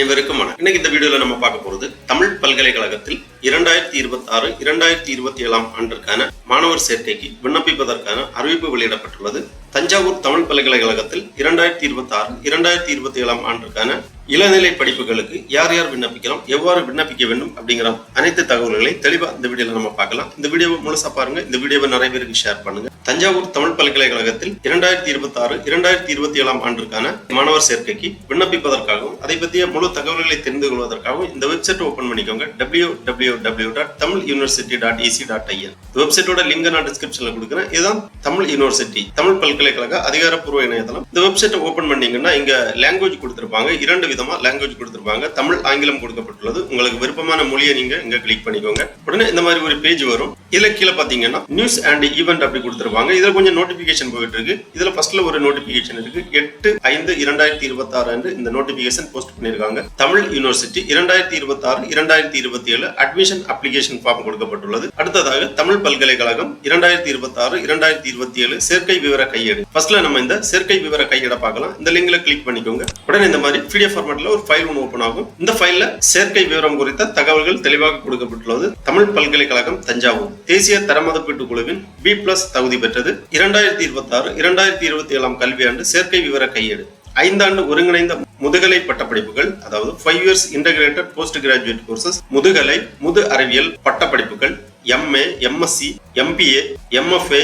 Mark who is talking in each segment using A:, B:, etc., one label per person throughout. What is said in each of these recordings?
A: அனைவருக்கும் வணக்கம். இன்னைக்கு இந்த வீடியோல நம்ம பார்க்க போறது தமிழ் பல்கலைக்கழகத்தில் 2026-2027 ஆண்டிற்கான மாணவர் சேர்க்கைக்கு விண்ணப்பிப்பதற்கான அறிவிப்பு வெளியிடப்பட்டுள்ளது. தஞ்சாவூர் தமிழ் பல்கலைக்கழகத்தில் 2026-2027 ஆண்டிற்கான இளநிலை படிப்புகளுக்கு யார் யார் விண்ணப்பிக்கலாம், எவ்வாறு விண்ணப்பிக்க வேண்டும் அப்படிங்கிற அனைத்து தகவல்களை தெளிவா இந்த வீடியோல நம்ம பார்க்கலாம். இந்த வீடியோவை முழுசா பாருங்க. இந்த வீடியோவை நிறைய பேருக்கு ஷேர் பண்ணுங்க. தஞ்சாவூர் தமிழ் பல்கலைக்கழகத்தில் 2026-2027 ஆண்டிற்கான மாணவர் சேர்க்கைக்கு விண்ணப்பிப்பதற்காகவும் அதை பற்றிய முழு தகவல்களை தெரிந்து கொள்வதற்காகவும் இந்த வெப்சைட் ஓபன் பண்ணிக்கோங்க. www.tamiluniversity.ac.in. வெப்சைட்டோட லிங்க் நான் டிஸ்கிரிப்ஷன்ல கொடுக்குறேன். இதுதான் தமிழ் யூனிவர்சிட்டி, தமிழ் பல்கலைக்கழக அதிகாரப்பூர்வ இணையதளம். இந்த வெப்சைட்டை ஓபன் பண்ணீங்கன்னா இங்க லாங்குவேஜ் கொடுத்திருப்பாங்க. இரண்டு விதமா லாங்குவேஜ் கொடுத்திருப்பாங்க. தமிழ், ஆங்கிலம் கொடுக்கப்பட்டுள்ளது. உங்களுக்கு விருப்பமான மொழியை நீங்க இங்க கிளிக் பண்ணிக்கோங்க. உடனே இந்த மாதிரி ஒரு பேஜ் வரும். இதுல கீழே பாத்தீங்கன்னா நியூஸ் அண்ட் ஈவென்ட் அப்படி கொடுத்திருப்பாங்க. இதுல கொஞ்சம் நோட்டிபிகேஷன் போயிட்டு இருக்கு. இதுல ஃபர்ஸ்ட்ல ஒரு நோட்டிபிகேஷன் இருக்கு. 8/5/2026 அன்று இந்த நோட்டிபிகேஷன் போஸ்ட் பண்ணிருக்காங்க. Tamil university 2026-2027 admission application form கொடுக்கப்பட்டுள்ளது. அடுத்ததாக தமிழ் பல்கலைக்கழகம் 2026-2027 சேர்க்கை விவர கையேடு. ஃபர்ஸ்ட்ல நம்ம இந்த சேர்க்கை விவர கையேட பார்க்கலாம். இந்த லிங்க்ல கிளிக் பண்ணிக்கோங்க. உடனே இந்த மாதிரி PDF ஃபார்மட்ல ஒரு ஃபைல் ஒன்று ஓபன் ஆகும். இந்த ஃபைல்ல சேர்க்கை விவரம் குறித்த தகவல்கள் தெளிவாக கொடுக்கப்பட்டுள்ளது. தமிழ் பல்கலைக்கழகம் தஞ்சாவூர் தேசிய தர மதிப்பீட்டு குழுவின் B+ தகுதி பெற்றது. 2026-2027 கல்வியாண்டு சேர்க்கை விவர கையேடு. 5 ஆண்டு ஒருங்கிணைந்த முதுகலை பட்டப்படிப்புகள், அதாவது 5 years integrated post graduate courses, முதுகலை, முது அறிவியல் பட்டப்படிப்புகள், MA, MSc, MPA, MFA,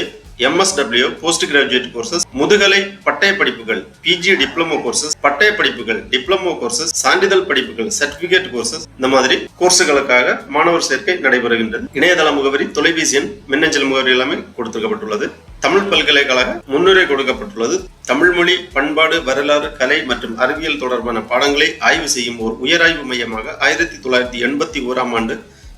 A: MSW post graduate courses, முதுகலை பட்டய படிப்புகள், PG டிப்ளமோ கோர்சஸ், பட்டய படிப்புகள், டிப்ளமோ கோர்சஸ், சான்றிதழ் படிப்புகள், சர்டிபிகேட் கோர்சஸ், இந்த மாதிரி கோர்ஸுகளுக்காக மாணவர் சேர்க்கை நடைபெறுகின்றது. இணையதள முகவரி, தொலைபேசி எண், மின்னஞ்சல் முகவரி எல்லாமே கொடுக்கப்பட்டுள்ளது. தமிழ் பல்கலைக்கழக முன்னுரை கொடுக்கப்பட்டுள்ளது. தமிழ் மொழி, பண்பாடு, வரலாறு, கலை மற்றும் அறிவியல் தொடர்பான பாடங்களை ஆய்வு செய்யும் ஒரு உயராய்வு மையமாக 1981 ஆண்டு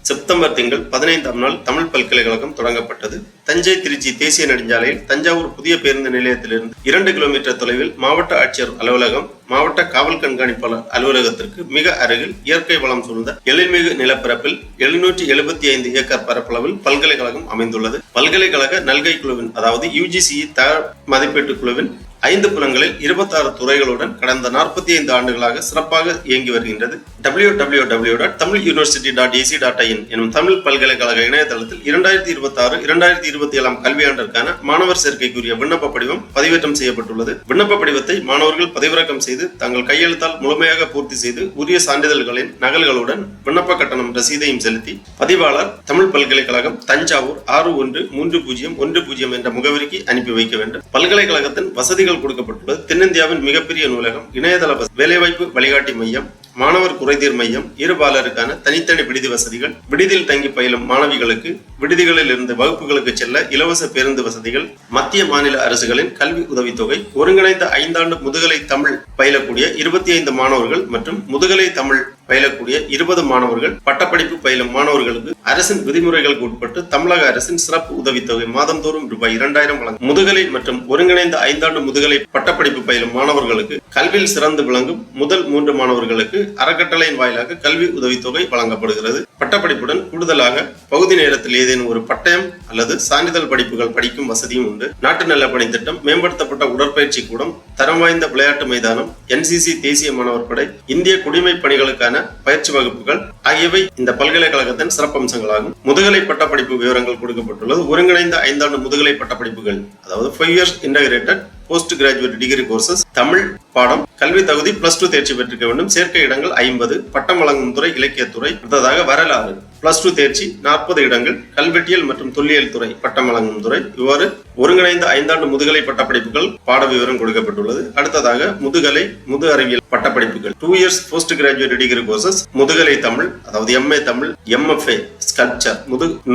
A: செப்டம்பர் திங்கள் 15ஆம் நாள் தமிழ் பல்கலைக்கழகம் தொடங்கப்பட்டது. தஞ்சை திருச்சி தேசிய நெடுஞ்சாலையில் தஞ்சாவூர் புதிய பேருந்து நிலையத்திலிருந்து 2 கிலோமீட்டர் தொலைவில் மாவட்ட ஆட்சியர் அலுவலகம், மாவட்ட காவல் கண்காணிப்பாளர் அலுவலகத்திற்கு மிக அருகில் இயற்கை வளம் சூழ்ந்த எழில்மிகு நிலப்பரப்பில் 775 ஏக்கர் பரப்பளவில் பல்கலைக்கழகம் அமைந்துள்ளது. பல்கலைக்கழக நல்கை குழுவின், அதாவது UGCE தர மதிப்பீட்டு குழுவின் 5 புலங்களில் 26 துறைகளுடன் கடந்த 45 ஆண்டுகளாக சிறப்பாக இயங்கி வருகின்றது. www.tamiluniversity.ac.in எனும் தமிழ் பல்கலைக்கழக இணையதளத்தில் 2026-2027 கல்வியாண்டிற்கான மாணவர் சேர்க்கைக்குரிய விண்ணப்ப படிவம் பதிவேற்றம் செய்யப்பட்டுள்ளது. விண்ணப்ப படிவத்தை மாணவர்கள் பதிவிறக்கம் செய்து தங்கள் கையெழுத்தால் முழுமையாக பூர்த்தி செய்து உரிய சான்றிதழ்களின் நகல்களுடன் விண்ணப்ப கட்டணம் ரசீதையும் செலுத்தி பதிவாளர் தமிழ் பல்கலைக்கழகம் தஞ்சாவூர் 613010 என்ற முகவரிக்கு அனுப்பி வைக்க வேண்டும். பல்கலைக்கழகத்தின் வசதிகள் கொடுக்கப்பட்டுள்ளது. தென்னிந்தியாவின் மிகப்பெரிய நூலகம், இணையதள வேலைவாய்ப்பு வழிகாட்டி மையம், மாணவர் குறைதீர் மையம், இருபாலருக்கான தனித்தனி விடுதி வசதிகள், விடுதியில் தங்கி பயிலும் மாணவிகளுக்கு விடுதிகளில் இருந்து வகுப்புகளுக்கு செல்ல இலவச பேருந்து வசதிகள், மத்திய மாநில அரசுகளின் கல்வி உதவித்தொகை, ஒருங்கிணைந்த 5 ஆண்டு முதுகலை தமிழ் பயிலக்கூடிய 25 மாணவர்கள் மற்றும் முதுகலை தமிழ் பயிலக்கூடிய 20 மாணவர்கள், பட்டப்படிப்பு பயிலும் மாணவர்களுக்கு அரசின் விதிமுறைகளுக்கு உட்பட்டு தமிழக அரசின் சிறப்பு உதவித்தொகை மாதந்தோறும் ரூபாய் 2000 வழங்கும். முதுகலை மற்றும் ஒருங்கிணைந்த 5 ஆண்டு முதுகலை பட்டப்படிப்பு பயிலும் மாணவர்களுக்கு கல்வியில் சிறந்து விளங்கும் முதல் 3 மாணவர்களுக்கு அறக்கட்டளையின் வாயிலாக கல்வி உதவித்தொகை வழங்கப்படுகிறது. பட்டப்படிப்புடன் கூடுதலாக பகுதி நேரத்தில் ஏதேனும் ஒரு பட்டயம் அல்லது சான்றிதழ் படிப்புகள் படிக்கும் வசதியும் உண்டு. நாட்டு நல பணி திட்டம், மேம்படுத்தப்பட்ட உடற்பயிற்சி கூடம், தரம் வாய்ந்த விளையாட்டு மைதானம், NCC தேசிய மாணவர் படை, இந்திய குடிமை பணிகளுக்கான பயிற்சி வகுப்புகள் ஆகியவை இந்த பல்கலைக்கழகத்தின் சிறப்பம்சங்களாகும். முதுகலை பட்டப்படிப்பு விவரங்கள் கொடுக்கப்பட்டுள்ளது. ஒருங்கிணைந்த 5 ஆண்டு முதுகலை பட்டப்படிப்புகள், அதாவது 5 years integrated post graduate degree courses, Tamil பாடம், கல்வி தகுதி +2 தேர்ச்சி பெற்றிருக்க வேண்டும். சேர்க்கை இடங்கள் 50. பட்டம் வழங்கும் துறை இலக்கியத்துறை. அடுத்ததாக வரலாறு +2 தேர்ச்சி 40 இடங்கள். கல்வெட்டியல் மற்றும் தொல்லியல் துறை பட்டம் வழங்கும் துறை. இவ்வாறு ஒருங்கிணைந்த 5 ஆண்டு முதுகலை பட்டப்படிப்புகள் பாட விவரம் கொடுக்கப்பட்டுள்ளது. அடுத்ததாக முதுகலை, முது அறிவியல் பட்டப்படிப்புகள் 2 years post graduate degree courses, முதுகலை தமிழ், அதாவது MA தமிழ், MFA ஸ்கல்ப்சர்,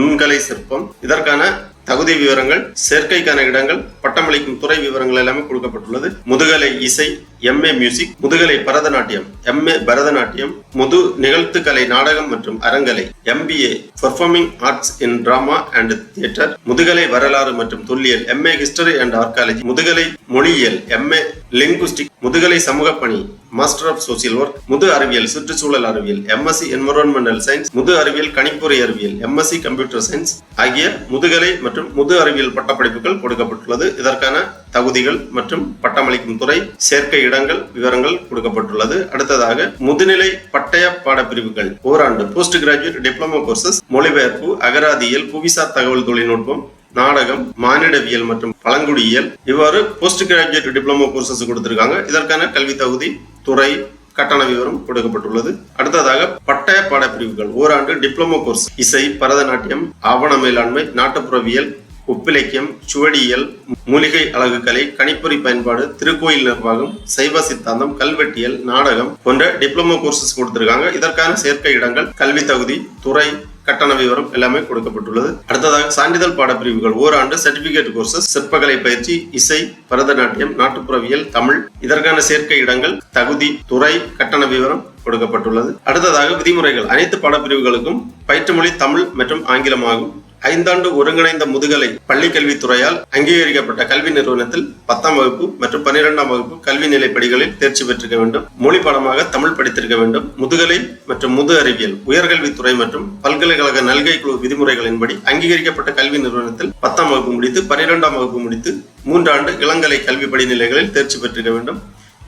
A: நுண்கலை சிற்பம். இதற்கான தகுதி விவரங்கள், சேர்க்கைக்கான இடங்கள், பட்டமளிக்கும் துறை விவரங்கள் எல்லாமே கொடுக்கப்பட்டுள்ளது. முதுகலை இசை, MA மியூசிக், முதுகலை பரதநாட்டியம், MA பரதநாட்டியம், முது நிகழ்த்துக்கலை நாடகம் மற்றும் அரங்கலை, MBA performing arts in drama and theatre, முதுகலை வரலாறு மற்றும் தொல்லியல், MA ஹிஸ்டரி அண்ட் ஆர்காலஜி, முதுகலை மொழியியல், MA லிங்குஸ்டிக், முதுகலை சமூக பணி, மாஸ்டர் ஆஃப் சோசியல் ஒர்க், முது அறிவியல் சுற்றுச்சூழல் அறிவியல், MSc என்விரான்மெண்டல் சயின்ஸ், முது அறிவியல் கணிப்பொறி அறிவியல், MSc கம்ப்யூட்டர் சயின்ஸ் ஆகிய முதுகலை மற்றும் முது அறிவியல் பட்டப்படிப்புகள் கொடுக்கப்பட்டுள்ளது. இதற்கான தகுதிகள் மற்றும் பட்டமளிக்கும் துறை, சேர்க்கை இடங்கள் விவரங்கள் கொடுக்கப்பட்டுள்ளது. அடுத்ததாக முதுநிலை பட்டய பாடப்பிரிவுகள் ஓராண்டு போஸ்ட் கிராஜுவேட் டிப்ளமோ கோர்சஸ், மொழிபெயர்ப்பு, அகராதியியல், புவிசார் தகவல் தொழில்நுட்பம், நாடகம், மானிடவியல் மற்றும் பழங்குடியியல், இவ்வாறு போஸ்ட் கிராஜுவேட் டிப்ளமோ கோர்சஸ் கொடுத்திருக்காங்க. இதற்கான கல்வி தகுதி, துறை, கட்டண விவரம் கொடுக்கப்பட்டுள்ளது. அடுத்ததாக பட்டய பாடப்பிரிவுகள் ஓராண்டு டிப்ளமோ கோர்ஸ் இசை, பரதநாட்டியம், ஆவண மேலாண்மை, நாட்டுப்புறவியல், ஒப்பிலக்கியம், சுவடியியல், மூலிகை அழகுக்கலை, கணிப்பொறி பயன்பாடு, திருக்கோயில் நிர்வாகம், சைவ சித்தாந்தம், கல்வெட்டியல், நாடகம் போன்ற டிப்ளமோ கோர்சஸ் கொடுத்திருக்காங்க. இதற்கான சேர்க்கை இடங்கள், கல்வி தகுதி, துறை, கட்டண விவரம் எல்லாமே கொடுக்கப்பட்டுள்ளது. அடுத்ததாக சான்றிதழ் பாடப்பிரிவுகள் ஓராண்டு சர்டிபிகேட் கோர்சஸ், சிற்பக்கலை பயிற்சி, இசை, பரதநாட்டியம், நாட்டுப்புறவியல், தமிழ், இதற்கான சேர்க்கை இடங்கள், தகுதி, துறை, கட்டண விவரம் கொடுக்கப்பட்டுள்ளது. அடுத்ததாக விதிமுறைகள். அனைத்து பாடப்பிரிவுகளுக்கும் பயிற்று மொழி தமிழ் மற்றும் ஆங்கிலம் ஆகும். 5 ஆண்டு ஒருங்கிணைந்த முதுகலை பள்ளிக்கல்வித்துறையால் அங்கீகரிக்கப்பட்ட கல்வி நிறுவனத்தில் 10ஆம் வகுப்பு மற்றும் 12ஆம் வகுப்பு கல்வி நிலை படிகளில் தேர்ச்சி பெற்றிருக்க வேண்டும். மொழி பாடமாக தமிழ் படித்திருக்க வேண்டும். முதுகலை மற்றும் முது அறிவியல், உயர்கல்வித்துறை மற்றும் பல்கலைக்கழக நல்கை குழு விதிமுறைகளின்படி அங்கீகரிக்கப்பட்ட கல்வி நிறுவனத்தில் 10ஆம் வகுப்பு முடித்து 12ஆம் வகுப்பு முடித்து 3 ஆண்டு இளங்கலை கல்வி படிநிலைகளில் தேர்ச்சி பெற்றிருக்க வேண்டும்.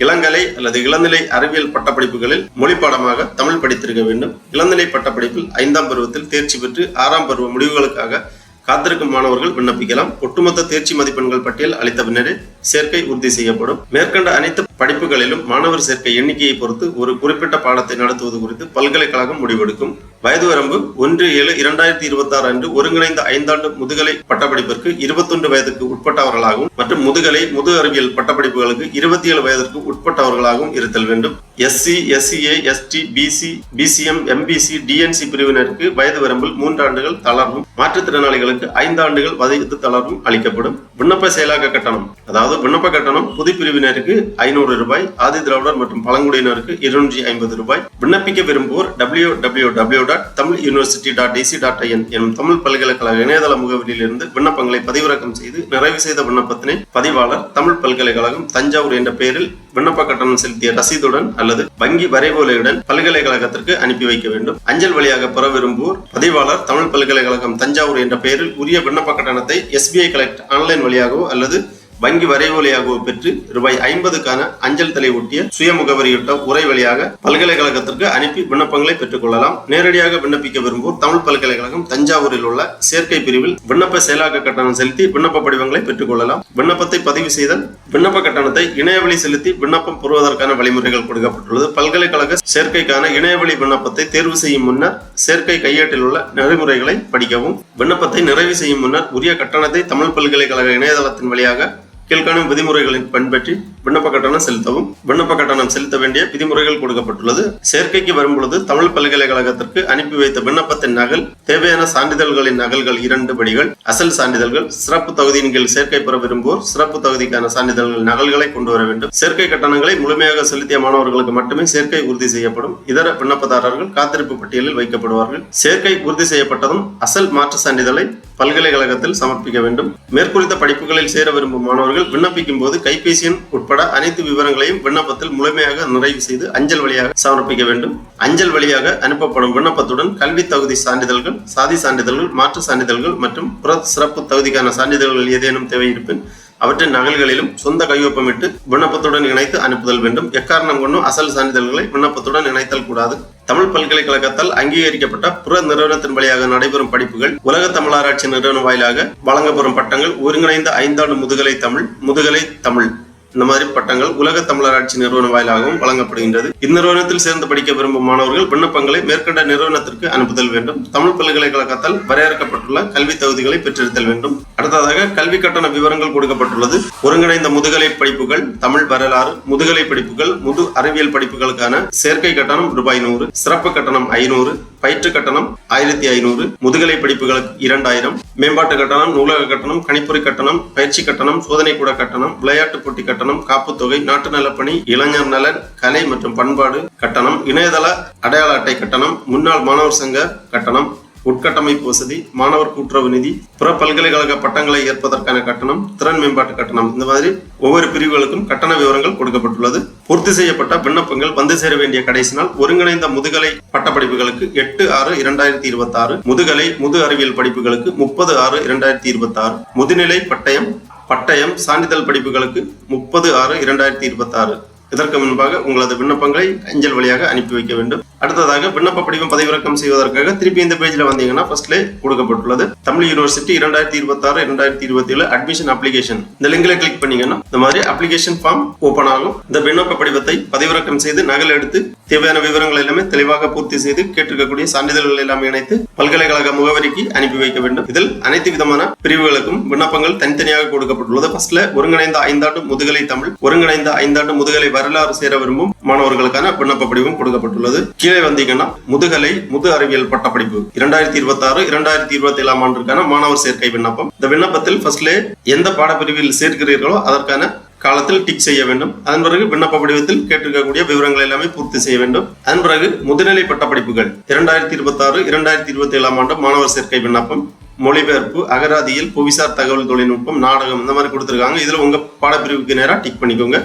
A: இளங்கலை அல்லது இளநிலை அறிவியல் பட்டப்படிப்புகளில் மொழி பாடமாக தமிழ் படித்திருக்க வேண்டும். இளநிலை பட்டப்படிப்பில் 5ஆம் பருவத்தில் தேர்ச்சி பெற்று 6ஆம் பருவ முடிவுகளுக்காக காத்திருக்கும் மாணவர்கள் விண்ணப்பிக்கலாம். ஒட்டுமொத்த தேர்ச்சி மதிப்பெண்கள் பட்டியல் அளித்த பின்னரே சேர்க்கை உறுதி செய்யப்படும். மேற்கண்ட அனைத்து படிப்புகளிலும் மாணவர் சேர்க்கை எண்ணிக்கையை பொறுத்து ஒரு குறிப்பிட்ட பாடத்தை நடத்துவது குறித்து பல்கலைக்கழகம் முடிவெடுக்கும். வயது வரம்பு 1/7/2026 அன்று ஒருங்கிணைந்த 5 ஆண்டு முதுகலை பட்டப்படிப்பிற்கு 21 வயதுக்கு உட்பட்டவர்களாகவும் மற்றும் முதுகலை முது அறிவியல் பட்டப்படிப்புகளுக்கு 27 வயதிற்கு உட்பட்டவர்களாகவும் இருத்தல் வேண்டும். SC, SCA, ST, BC, BCM, MBC, DNC பிரிவினருக்கு வயது வரம்பில் 3 ஆண்டுகள் தளர்வும், மாற்றுத்திறனாளிகளுக்கு 5 ஆண்டுகள் வயது தளர்வும் அளிக்கப்படும். விண்ணப்ப செயலாக்க கட்டணம், அதாவது விண்ணப்ப கட்டணம் பொது பிரிவினருக்கு 500 ரூபாய், ஆதி திராவிடர் மற்றும் பழங்குடியினருக்கு 250 ரூபாய். விண்ணப்பிக்க விரும்புவோர் www.tamiluniversity.ac.in எனும் தமிழ் பல்கலைக்கழக இணையதள முகவரியில் இருந்து விண்ணப்பங்களை பதிவிறக்கம் செய்து நிறைவு செய்த விண்ணப்பத்தினை பதிவாளர் தமிழ் பல்கலைக்கழகம் தஞ்சாவூர் என்ற பெயரில் விண்ணப்ப கட்டணம் செலுத்திய ரசீதுடன் அல்லது வங்கி வரைவோலையுடன் பல்கலைக்கழகத்திற்கு அனுப்பி வைக்க வேண்டும். அஞ்சல் வழியாக பெற விரும்புவோர் பதிவாளர் தமிழ் பல்கலைக்கழகம் தஞ்சாவூர் என்ற பெயரில் உரிய விண்ணப்ப கட்டணத்தை SBI கலெக்ட் ஆன்லைன் வழியாகவோ அல்லது வங்கி வரைவோலையாகவோ பெற்று ரூபாய் 50க்கான அஞ்சல் தலை ஒட்டிய சுய முகவரியிட்ட உரை வழியாக பல்கலைக்கழகத்திற்கு அனுப்பி விண்ணப்பங்களை பெற்றுக் கொள்ளலாம். நேரடியாக விண்ணப்பிக்க விரும்புவோர் தமிழ் பல்கலைக்கழகம் தஞ்சாவூரில் உள்ள சேர்க்கை பிரிவில் விண்ணப்ப செயலாக்க கட்டணம் செலுத்தி விண்ணப்ப படிவங்களை பெற்றுக் கொள்ளலாம். விண்ணப்பத்தை பதிவு செய்தல், விண்ணப்ப கட்டணத்தை இணையவழி செலுத்தி விண்ணப்பம் பெறுவதற்கான வழிமுறைகள் கொடுக்கப்பட்டுள்ளது. பல்கலைக்கழக சேர்க்கைக்கான இணையவழி விண்ணப்பத்தை தேர்வு செய்யும் முன்னர் சேர்க்கை கையேட்டில் உள்ள நெறிமுறைகளை படிக்கவும். விண்ணப்பத்தை நிறைவு செய்யும் முன்னர் உரிய கட்டணத்தை தமிழ் பல்கலைக்கழக இணையதளத்தின் வழியாக கீழ்காணும் விதிமுறைகளின் பின்பற்றி விண்ணப்ப கட்டணம் செலுத்தவும். விண்ணப்ப கட்டணம் செலுத்த வேண்டிய விதிமுறைகள் கொடுக்கப்பட்டுள்ளது. சேர்க்கைக்கு வரும்பொழுது தமிழ் பல்கலைக்கழகத்திற்கு அனுப்பி வைத்த விண்ணப்பத்தின் நகல், தேவையான சான்றிதழ்களின் நகல்கள் 2 படிகள், அசல் சான்றிதழ்கள், சிறப்பு தகுதியின் கீழ் சேர்க்கை பெற விரும்புவோர் சிறப்பு தகுதிக்கான சான்றிதழ்கள் நகல்களை கொண்டு வர வேண்டும். சேர்க்கை கட்டணங்களை முழுமையாக செலுத்திய மாணவர்களுக்கு மட்டுமே சேர்க்கை உறுதி செய்யப்படும். இதர விண்ணப்பதாரர்கள் காத்திருப்பு பட்டியலில் வைக்கப்படுவார்கள். சேர்க்கை உறுதி செய்யப்பட்டதும் அசல் மாற்று சான்றிதழை பல்கலைக்கழகத்தில் சமர்ப்பிக்க வேண்டும். மேற்குறித்த படிப்புகளில் சேர விரும்பும் மாணவர்கள் விண்ணப்பிக்கும் போது கைபேசி எண் உட்பட அனைத்து விவரங்களையும் விண்ணப்பத்தில் முழுமையாக நிறைவு செய்து அஞ்சல் வழியாக சமர்ப்பிக்க வேண்டும். அஞ்சல் வழியாக அனுப்பப்படும் விண்ணப்பத்துடன் கல்வி தகுதி சான்றிதழ்கள், சாதி சான்றிதழ்கள், மாற்று சான்றிதழ்கள் மற்றும் புற சிறப்பு தகுதிக்கான சான்றிதழ்கள் ஏதேனும் தேவை இருப்பின் அவற்றின் நகல்களிலும் சொந்த கையொப்பமிட்டு விண்ணப்பத்துடன் இணைத்து அனுப்புதல் வேண்டும். எக்காரணம் கொண்டும் அசல் சான்றிதழ்களை விண்ணப்பத்துடன் இணைத்தல் கூடாது. தமிழ் பல்கலைக்கழகத்தால் அங்கீகரிக்கப்பட்ட புற நிறுவனத்தின் வழியாக நடைபெறும் படிப்புகள், உலக தமிழராட்சி நிறுவனம் வாயிலாக வழங்கப்பெறும் பட்டங்கள், ஒருங்கிணைந்த 5 ஆண்டு முதுகலை தமிழ், முதுகலை தமிழ், இந்த மாதிரி பட்டங்கள் உலக தமிழராட்சி நிறுவனம் வாயிலாகவும் வழங்கப்படுகின்றது. இந்நிறுவனத்தில் சேர்ந்து படிக்க விரும்பும் மாணவர்கள் விண்ணப்பங்களை மேற்கண்ட நிறுவனத்திற்கு அனுப்புதல் வேண்டும். தமிழ் பல்கலைக்கழகத்தால் வரையறுக்கப்பட்டுள்ள கல்வி தகுதிகளை பெற்றிருத்தல் வேண்டும். அடுத்ததாக கல்வி கட்டண விவரங்கள் கொடுக்கப்பட்டுள்ளது. ஒருங்கிணைந்த முதுகலை படிப்புகள், தமிழ் வரலாறு, முதுகலை படிப்புகள், முது அறிவியல் படிப்புகளுக்கான சேர்க்கை கட்டணம் ரூபாய் 100, சிறப்பு கட்டணம் 500, பயிற்று கட்டணம் 1500, முதுகலை படிப்புகளுக்கு 2000, மேம்பாட்டு கட்டணம், நூலக கட்டணம், கணிப்பொறி கட்டணம், பயிற்சி கட்டணம், சோதனை கூட கட்டணம், விளையாட்டு போட்டி கட்டணம், காப்புத்தொகை, நாட்டு நலப்பணி, இளைஞர் நலன், கலை மற்றும் பண்பாடு கட்டணம், இணையதள அடையாள அட்டை கட்டணம், முன்னாள் மாணவர் சங்க கட்டணம், உட்கட்டமைப்பு வசதி, மாணவர் கூட்டுறவு நிதி, புற பல்கலைக்கழக பட்டங்களை ஏற்பதற்கான கட்டணம், திறன் மேம்பாட்டு கட்டணம், இந்த மாதிரி ஒவ்வொரு பிரிவுகளுக்கும் கட்டண விவரங்கள் கொடுக்கப்பட்டுள்ளது. பூர்த்தி செய்யப்பட்ட விண்ணப்பங்கள் வந்து சேர வேண்டிய கடைசி நாள் ஒருங்கிணைந்த முதுகலை பட்டப்படிப்புகளுக்கு 8/6/2026, முதுகலை முது அறிவியல் படிப்புகளுக்கு 30/6/2026, முதுநிலை பட்டயம் பட்டயம், சான்றிதழ் படிப்புகளுக்கு 30/6/2026 இதற்கு முன்பாக உங்களது விண்ணப்பங்களை அஞ்சல் வழியாக அனுப்பி வைக்க வேண்டும். அடுத்ததாக விண்ணப்ப படிவம் பதிவிறக்கம் செய்வதற்காக திருப்பி இந்த பேஜ்ல வந்தீங்கன்னா ஃபர்ஸ்ட்லே கொடுக்கப்பட்டுள்ளது தமிழ் யூனிவர்சிட்டி 2026-2027 அட்மிஷன் அப்ளிகேஷன். இந்த லிங்க்ல கிளிக் பண்ணீங்கன்னா இந்த மாதிரி அப்ளிகேஷன் ஃபார்ம் ஓபன் ஆகும். இந்த விண்ணப்ப படிவத்தை பதிவிறக்கம் செய்து நகல் எடுத்து தேவையான விவரங்கள் எல்லாமே தெளிவாக பூர்த்தி செய்து கேட்டிருக்கக்கூடிய சான்றிதழ்கள் எல்லாமே இணைத்து பல்கலைக்கழக முகவரிக்கு அனுப்பி வைக்க வேண்டும். இதில் அனைத்து விதமான பிரிவுகளுக்கும் விண்ணப்பங்கள் தனித்தனியாக கொடுக்கப்பட்டுள்ளது. ஃபர்ஸ்ட்ல ஒருங்கிணைந்த 5 ஆண்டு முதுகலை தமிழ், ஒருங்கிணைந்த 5 ஆண்டு முதுகலை வரலாறு சேர விரும்பும் மாணவர்களுக்கான விண்ணப்ப படிவம் கொடுக்கப்பட்டுள்ளது. கீழே வந்தீங்கன்னா முதுகலை முது அறிவியல் பட்டப்படிப்பு 2026-2027 ஆண்டிற்கான மாணவர் சேர்க்கை விண்ணப்பம். இந்த விண்ணப்பத்தில் ஃபர்ஸ்ட்லே எந்த பாடப்பிரிவில் சேர்க்கிறீர்களோ அதற்கான காலத்தில் டிக் செய்ய வேண்டும். அதன் பிறகு விண்ணப்ப படிவத்தில் கேட்டிருக்கக்கூடிய விவரங்கள் எல்லாமே பூர்த்தி செய்ய வேண்டும். அதன் பிறகு முதுநிலை பட்டப்படிப்புகள் 2026-2027 ஆண்டு மாணவர் சேர்க்கை விண்ணப்பம், மொழிபெயர்ப்பு, அகராதியில், புவிசார் தகவல் தொழில்நுட்பம், நாடகம் இந்த மாதிரி கொடுத்திருக்காங்க. இதுல உங்க பாடப்பிரிவுக்கு நேரா டிக் பண்ணிக்கோங்க.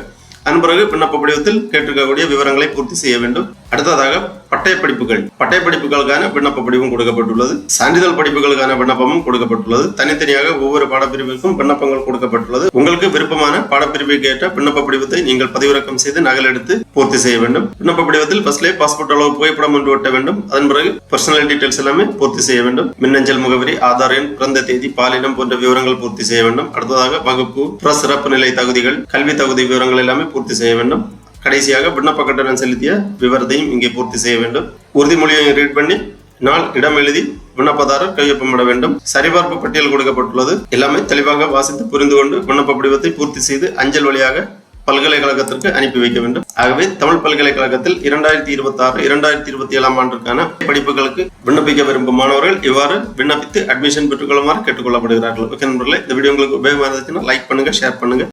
A: அதன் பிறகு விண்ணப்ப படிவத்தில் கேட்டிருக்கக்கூடிய விவரங்களை பூர்த்தி செய்ய வேண்டும். அடுத்ததாக பட்டய படிப்புகளுக்கான விண்ணப்ப படிவம் கொடுக்கப்பட்டுள்ளது. சான்றிதழ் படிப்புகளுக்கான விண்ணப்பமும் கொடுக்கப்பட்டுள்ளது. தனித்தனியாக ஒவ்வொரு பாடப்பிரிவுக்கும் விண்ணப்பங்கள் கொடுக்கப்பட்டுள்ளது. உங்களுக்கு விருப்பமான பாடப்பிரிவுக்கு ஏற்ற விண்ணப்ப படிவத்தை நீங்கள் பதிவிறக்கம் செய்து நகல் எடுத்து பூர்த்தி செய்ய வேண்டும். விண்ணப்ப படிவத்தில் ஃபர்ஸ்ட்லே பாஸ்போர்ட் அளவு புகைப்படம் ஒன்று ஒட்ட வேண்டும். அதன் பிறகு பர்சனல் டீடைல்ஸ் எல்லாமே பூர்த்தி செய்ய வேண்டும். மின்னஞ்சல் முகவரி, ஆதார் எண், பிறந்த தேதி, பாலினம் போன்ற விவரங்கள் பூர்த்தி செய்ய வேண்டும். அடுத்ததாக வகுப்பு, சிறப்பு நிலை தகுதிகள், கல்வி தகுதி விவரங்கள் எல்லாமே பூர்த்தி செய்ய வேண்டும். கடைசியாக விண்ணப்ப கட்டணம் செலுத்திய விவரத்தையும் இங்கே பூர்த்தி செய்ய வேண்டும். உறுதிமொழியை ரீட் பண்ணி நாள், இடம் எழுதி விண்ணப்பதாரர் கையொப்பமிட வேண்டும். சரிபார்ப்பு பட்டியல் கொடுக்கப்பட்டுள்ளது. எல்லாமே தெளிவாக வாசித்து புரிந்து கொண்டு விண்ணப்ப படிவத்தை பூர்த்தி செய்து அஞ்சல் வழியாக பல்கலைக்கழகத்திற்கு அனுப்பி வைக்க வேண்டும். ஆகவே தமிழ் பல்கலைக்கழகத்தில் 2026-2027 ஆண்டிற்கான படிப்புகளுக்கு விண்ணப்பிக்க விரும்பும் மாணவர்கள் இவ்வாறு விண்ணப்பித்து அட்மிஷன் பெற்றுக்கொள்ளுமாறு கேட்டுக்கொள்ளப்படுகிறார்கள். ஓகே நண்பர்களே, இந்த வீடியோ உங்களுக்கு உபயோகமாக இருந்துச்சுன்னா லைக் பண்ணுங்க, ஷேர் பண்ணுங்க.